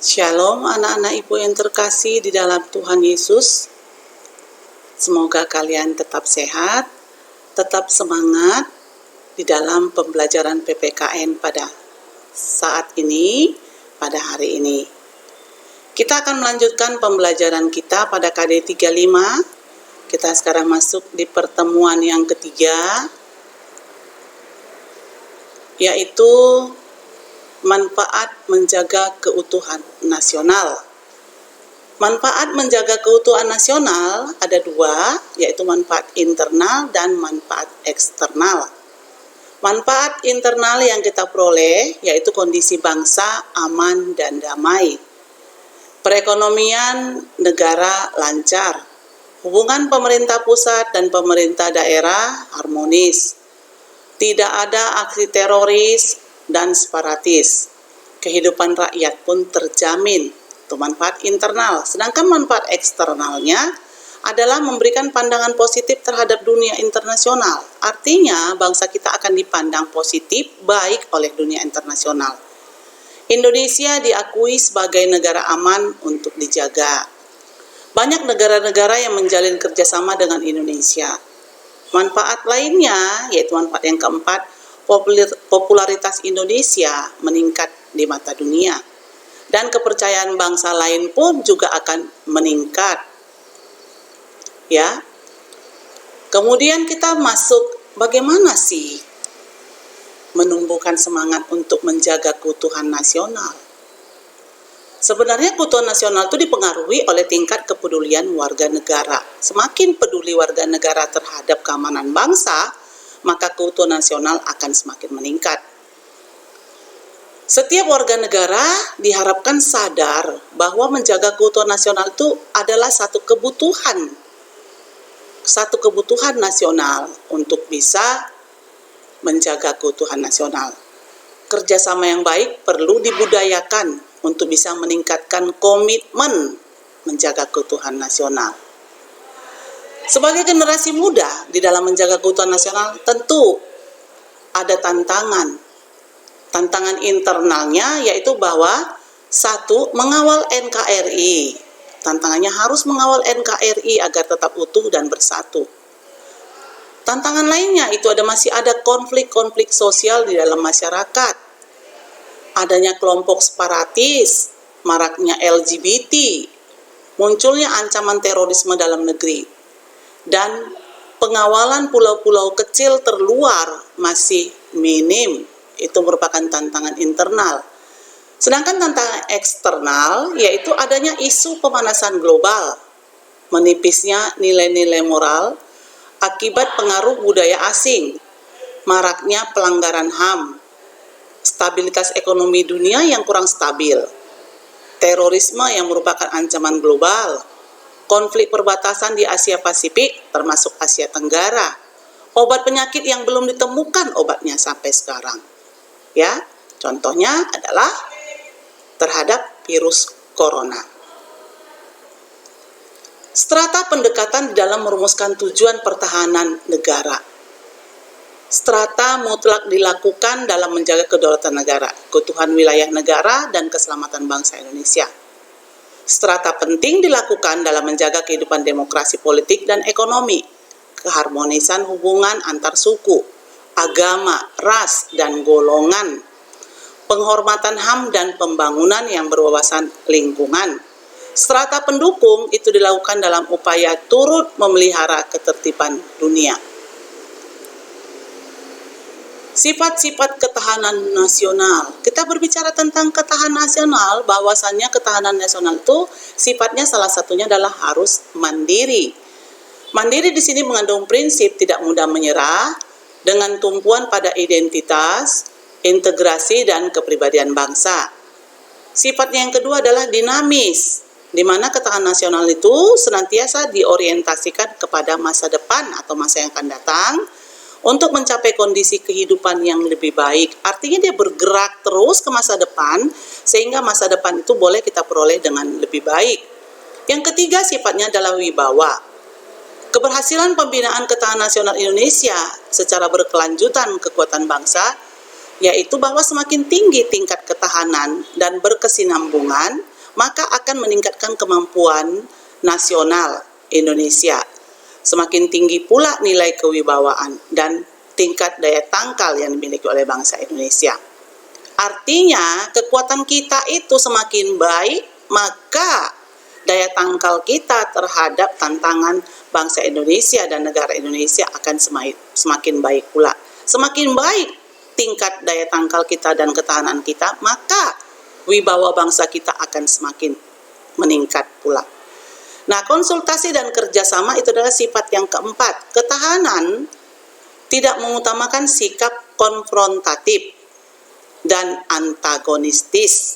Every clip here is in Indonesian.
Shalom anak-anak ibu yang terkasih di dalam Tuhan Yesus. Semoga kalian tetap sehat, tetap semangat di dalam pembelajaran PPKN pada saat ini, pada hari ini. Kita akan melanjutkan pembelajaran kita pada KD 35. Kita sekarang masuk di pertemuan yang ketiga, yaitu manfaat menjaga keutuhan nasional. Manfaat menjaga keutuhan nasional ada dua, yaitu manfaat internal dan manfaat eksternal. Manfaat internal yang kita peroleh yaitu kondisi bangsa aman dan damai. Perekonomian negara lancar. Hubungan pemerintah pusat dan pemerintah daerah harmonis. Tidak ada aksi teroris dan separatis. Kehidupan rakyat pun terjamin. Itu manfaat internal. Sedangkan manfaat eksternalnya adalah memberikan pandangan positif terhadap dunia internasional. Artinya bangsa kita akan dipandang positif baik oleh dunia internasional. Indonesia diakui sebagai negara aman untuk dijaga. Banyak negara-negara yang menjalin kerjasama dengan Indonesia. Manfaat lainnya, yaitu manfaat yang keempat, popularitas Indonesia meningkat di mata dunia. Dan kepercayaan bangsa lain pun juga akan meningkat. Ya. Kemudian kita masuk, bagaimana sih menumbuhkan semangat untuk menjaga keutuhan nasional? Sebenarnya keutuhan nasional itu dipengaruhi oleh tingkat kepedulian warga negara. Semakin peduli warga negara terhadap keamanan bangsa, maka keutuhan nasional akan semakin meningkat. Setiap warga negara diharapkan sadar bahwa menjaga keutuhan nasional itu adalah satu kebutuhan nasional untuk bisa menjaga keutuhan nasional. Kerjasama yang baik perlu dibudayakan untuk bisa meningkatkan komitmen menjaga keutuhan nasional. Sebagai generasi muda di dalam menjaga keutuhan nasional tentu ada tantangan. Tantangan internalnya yaitu bahwa satu, mengawal NKRI. Tantangannya harus mengawal NKRI agar tetap utuh dan bersatu. Tantangan lainnya itu masih ada konflik-konflik sosial di dalam masyarakat. Adanya kelompok separatis, maraknya LGBT, munculnya ancaman terorisme dalam negeri. Dan pengawalan pulau-pulau kecil terluar masih minim. Itu merupakan tantangan internal. Sedangkan tantangan eksternal yaitu adanya isu pemanasan global, menipisnya nilai-nilai moral akibat pengaruh budaya asing, maraknya pelanggaran HAM, stabilitas ekonomi dunia yang kurang stabil, terorisme yang merupakan ancaman global, konflik perbatasan di Asia Pasifik termasuk Asia Tenggara, obat penyakit yang belum ditemukan obatnya sampai sekarang. Ya, contohnya adalah terhadap virus corona. Strata pendekatan di dalam merumuskan tujuan pertahanan negara. Strata mutlak dilakukan dalam menjaga kedaulatan negara, keutuhan wilayah negara, dan keselamatan bangsa Indonesia. Strata penting dilakukan dalam menjaga kehidupan demokrasi politik dan ekonomi, keharmonisan hubungan antar suku, agama, ras, dan golongan, penghormatan HAM dan pembangunan yang berwawasan lingkungan. Strata pendukung itu dilakukan dalam upaya turut memelihara ketertiban dunia. Sifat-sifat ketahanan nasional. Kita berbicara tentang ketahanan nasional, bahwasannya ketahanan nasional itu sifatnya salah satunya adalah harus mandiri. Mandiri di sini mengandung prinsip tidak mudah menyerah dengan tumpuan pada identitas, integrasi, dan kepribadian bangsa. Sifatnya yang kedua adalah dinamis, di mana ketahanan nasional itu senantiasa diorientasikan kepada masa depan atau masa yang akan datang untuk mencapai kondisi kehidupan yang lebih baik. Artinya dia bergerak terus ke masa depan, sehingga masa depan itu boleh kita peroleh dengan lebih baik. Yang ketiga sifatnya adalah wibawa. Keberhasilan pembinaan ketahanan nasional Indonesia secara berkelanjutan kekuatan bangsa, yaitu bahwa semakin tinggi tingkat ketahanan dan berkesinambungan, maka akan meningkatkan kemampuan nasional Indonesia. Semakin tinggi pula nilai kewibawaan dan tingkat daya tangkal yang dimiliki oleh bangsa Indonesia. Artinya, kekuatan kita itu semakin baik, maka daya tangkal kita terhadap tantangan bangsa Indonesia dan negara Indonesia akan semakin baik pula. Semakin baik tingkat daya tangkal kita dan ketahanan kita, maka wibawa bangsa kita akan semakin meningkat pula. Nah, konsultasi dan kerjasama itu adalah sifat yang keempat. Ketahanan tidak mengutamakan sikap konfrontatif dan antagonistis,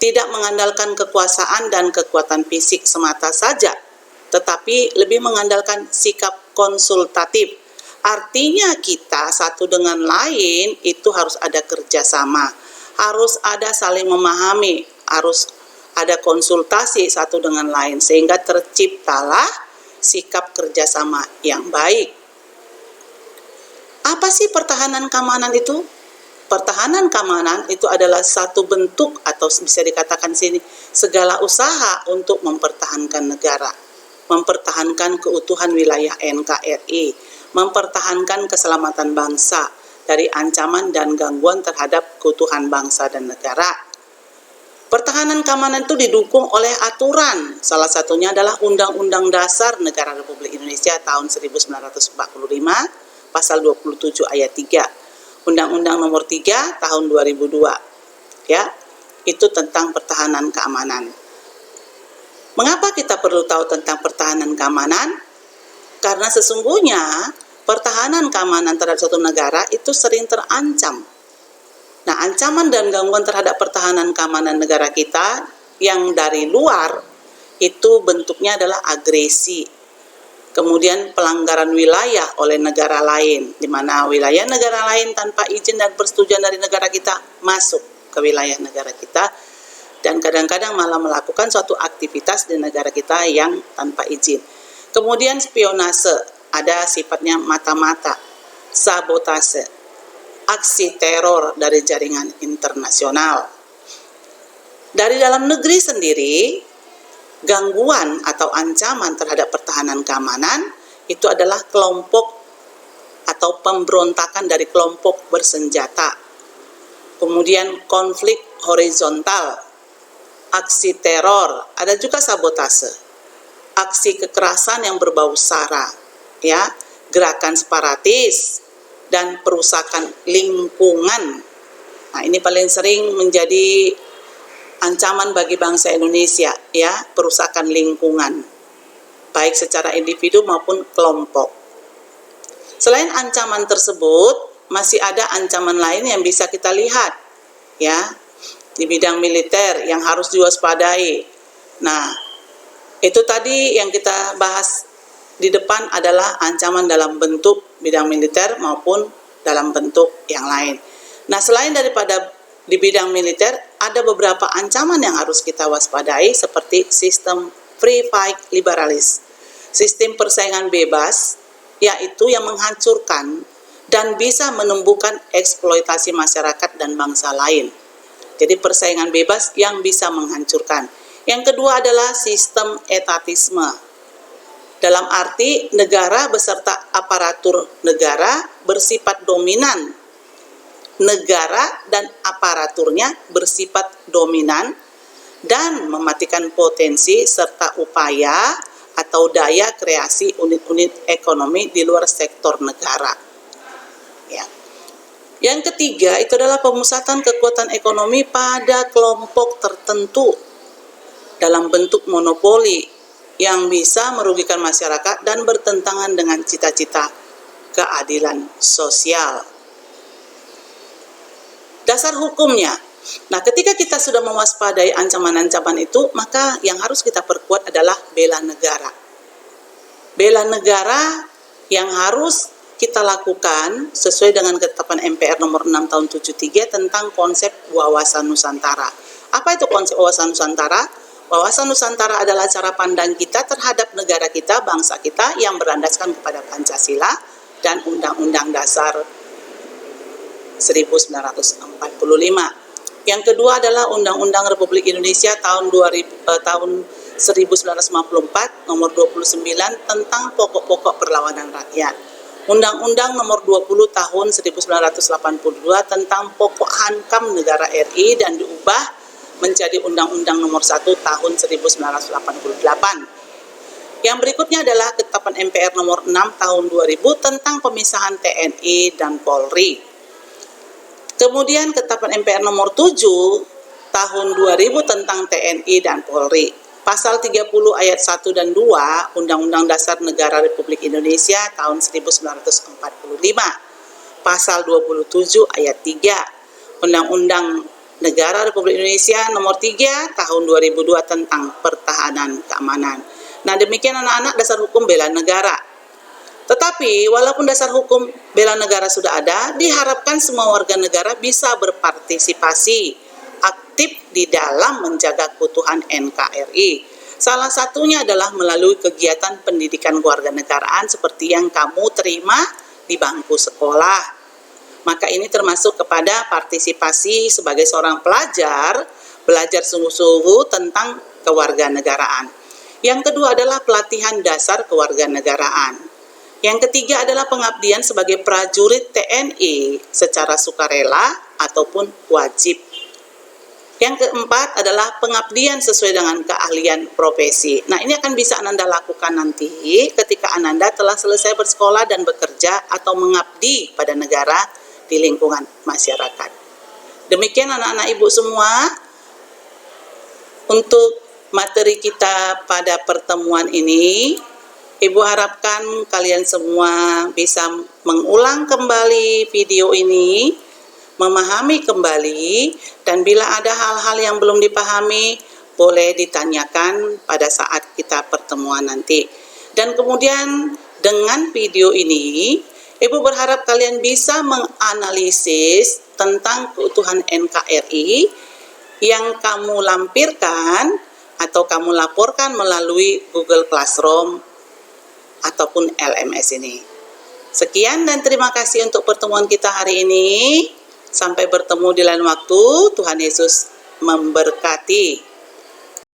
tidak mengandalkan kekuasaan dan kekuatan fisik semata saja, tetapi lebih mengandalkan sikap konsultatif. Artinya kita satu dengan lain itu harus ada kerjasama, harus ada saling memahami, harus ada konsultasi satu dengan lain, sehingga terciptalah sikap kerjasama yang baik. Apa sih pertahanan keamanan itu? Pertahanan keamanan itu adalah satu bentuk atau bisa dikatakan sini segala usaha untuk mempertahankan negara, mempertahankan keutuhan wilayah NKRI, mempertahankan keselamatan bangsa dari ancaman dan gangguan terhadap keutuhan bangsa dan negara. Pertahanan keamanan itu didukung oleh aturan, salah satunya adalah Undang-Undang Dasar Negara Republik Indonesia tahun 1945, pasal 27 ayat 3. Undang-Undang nomor 3 tahun 2002. Ya, itu tentang pertahanan keamanan. Mengapa kita perlu tahu tentang pertahanan keamanan? Karena sesungguhnya pertahanan keamanan terhadap suatu negara itu sering terancam. Nah, ancaman dan gangguan terhadap pertahanan keamanan negara kita yang dari luar itu bentuknya adalah agresi. Kemudian pelanggaran wilayah oleh negara lain, di mana wilayah negara lain tanpa izin dan persetujuan dari negara kita masuk ke wilayah negara kita, dan kadang-kadang malah melakukan suatu aktivitas di negara kita yang tanpa izin. Kemudian spionase, ada sifatnya mata-mata, sabotase, aksi teror dari jaringan internasional. Dari dalam negeri sendiri, gangguan atau ancaman terhadap pertahanan keamanan itu adalah kelompok atau pemberontakan dari kelompok bersenjata. Kemudian konflik horizontal, aksi teror, ada juga sabotase, aksi kekerasan yang berbau sara, ya, gerakan separatis, dan perusakan lingkungan. Nah, ini paling sering menjadi ancaman bagi bangsa Indonesia, ya, perusakan lingkungan, baik secara individu maupun kelompok. Selain ancaman tersebut, masih ada ancaman lain yang bisa kita lihat, ya, di bidang militer yang harus diwaspadai. Nah, itu tadi yang kita bahas di depan adalah ancaman dalam bentuk bidang militer maupun dalam bentuk yang lain. Nah, selain daripada di bidang militer, ada beberapa ancaman yang harus kita waspadai seperti sistem free fight liberalis, sistem persaingan bebas, yaitu yang menghancurkan dan bisa menumbuhkan eksploitasi masyarakat dan bangsa lain. Jadi persaingan bebas yang bisa menghancurkan. Yang kedua adalah sistem etatisme. Dalam arti negara beserta aparatur negara bersifat dominan. Negara dan aparaturnya bersifat dominan dan mematikan potensi serta upaya atau daya kreasi unit-unit ekonomi di luar sektor negara. Ya. Yang ketiga itu adalah pemusatan kekuatan ekonomi pada kelompok tertentu dalam bentuk monopoli yang bisa merugikan masyarakat dan bertentangan dengan cita-cita keadilan sosial. Dasar hukumnya. Nah, ketika kita sudah mewaspadai ancaman-ancaman itu, maka yang harus kita perkuat adalah bela negara. Bela negara yang harus kita lakukan sesuai dengan ketetapan MPR nomor 6 tahun 73 tentang konsep wawasan Nusantara. Apa itu konsep wawasan Nusantara? Wawasan Nusantara adalah cara pandang kita terhadap negara kita, bangsa kita yang berlandaskan kepada Pancasila dan Undang-Undang Dasar 1945. Yang kedua adalah Undang-Undang Republik Indonesia tahun 1954 nomor 29 tentang pokok-pokok perlawanan rakyat. Undang-Undang nomor 20 tahun 1982 tentang pokok hankam negara RI dan diubah menjadi Undang-Undang nomor 1 tahun 1988. Yang berikutnya adalah Ketetapan MPR nomor 6 tahun 2000 tentang pemisahan TNI dan Polri. Kemudian Ketetapan MPR nomor 7 tahun 2000 tentang TNI dan Polri. Pasal 30 ayat 1 dan 2 Undang-Undang Dasar Negara Republik Indonesia tahun 1945. Pasal 27 ayat 3 Undang-Undang Negara Republik Indonesia nomor 3 tahun 2002 tentang pertahanan keamanan. Nah, demikian anak-anak dasar hukum bela negara. Tetapi walaupun dasar hukum bela negara sudah ada, diharapkan semua warga negara bisa berpartisipasi aktif di dalam menjaga keutuhan NKRI. Salah satunya adalah melalui kegiatan pendidikan kewarganegaraan seperti yang kamu terima di bangku sekolah. Maka ini termasuk kepada partisipasi sebagai seorang pelajar, belajar sungguh-sungguh tentang kewarganegaraan. Yang kedua adalah pelatihan dasar kewarganegaraan. Yang ketiga adalah pengabdian sebagai prajurit TNI secara sukarela ataupun wajib. Yang keempat adalah pengabdian sesuai dengan keahlian profesi. Nah, ini akan bisa Ananda lakukan nanti ketika Ananda telah selesai bersekolah dan bekerja atau mengabdi pada negara di lingkungan masyarakat. Demikian anak-anak ibu semua untuk materi kita pada pertemuan ini. Ibu harapkan kalian semua bisa mengulang kembali video ini, memahami kembali, dan bila ada hal-hal yang belum dipahami, boleh ditanyakan pada saat kita pertemuan nanti. Dan kemudian dengan video ini, Ibu berharap kalian bisa menganalisis tentang keutuhan NKRI yang kamu lampirkan atau kamu laporkan melalui Google Classroom ataupun LMS ini. Sekian dan terima kasih untuk pertemuan kita hari ini. Sampai bertemu di lain waktu. Tuhan Yesus memberkati.